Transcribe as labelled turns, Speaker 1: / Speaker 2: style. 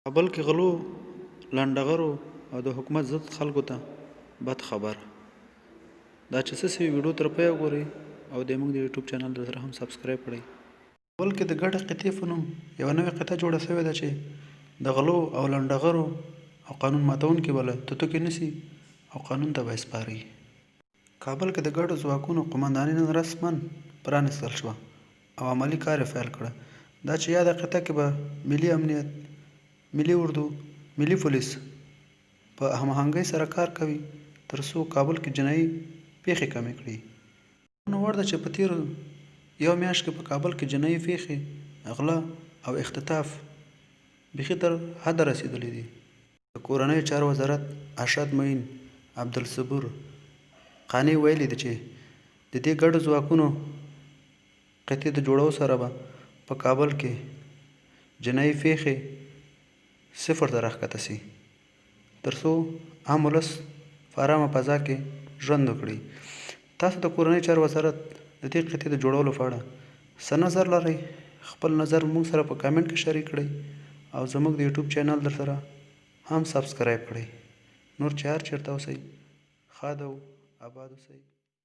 Speaker 1: کابل کې غلو لنډغرو او د حکومت ضد خلکو ته بد خبر دا چې څه سوي ویډیو تر پایه وګورئ او د موږ د یوټیوب چینل سره هم سبسکرایب کړئ. کابل کې د ګډه قطعې په نوم یوه نوې قطعه جوړه شوې ده چې د غلو او لنډغرو او قانون ماتونکي به له توتکې نیسي او قانون ته به یې سپاري. کابل کې د ګډو ځواکونو قمنداني نن رسما پرانیستل شوه او عملي کار یې پیل کړه. دا چې یاده قطعه کې به ملي امنیت، ملي اردو، ملي پولیس په هماهنګۍ سره کار کوي تر څو کابل کې جنایي پیښې کمې کړي. نو وړ ده چې په تېرو یو میاشت کې په کابل کې جنایي پیښې، غلا او اختطاف بیخي تر حده رسېدلی دي. د کورنیو چارو وزارت ارشد معین عبدالصبور قانع ویلي دي چې د دې ګډو ځواکونو قطعې د جوړولو سره به په کابل کې جنایي پیښې صفر ته راښکته سي تر څو عام ولس په ارامه فضا کې ژوند وکړي. تاسو د کورنیو چارو وزارت د دې قطعې د جوړولو په اړه څه نظر لرئ؟ خپل نظر موږ سره په کامنټ کې شریک کړئ او زموږ د یوټیوب چینل در سره هم سبسکرایب کړئ. نور چې هر چېرته اوسئ ښاد او اباد اوسئ.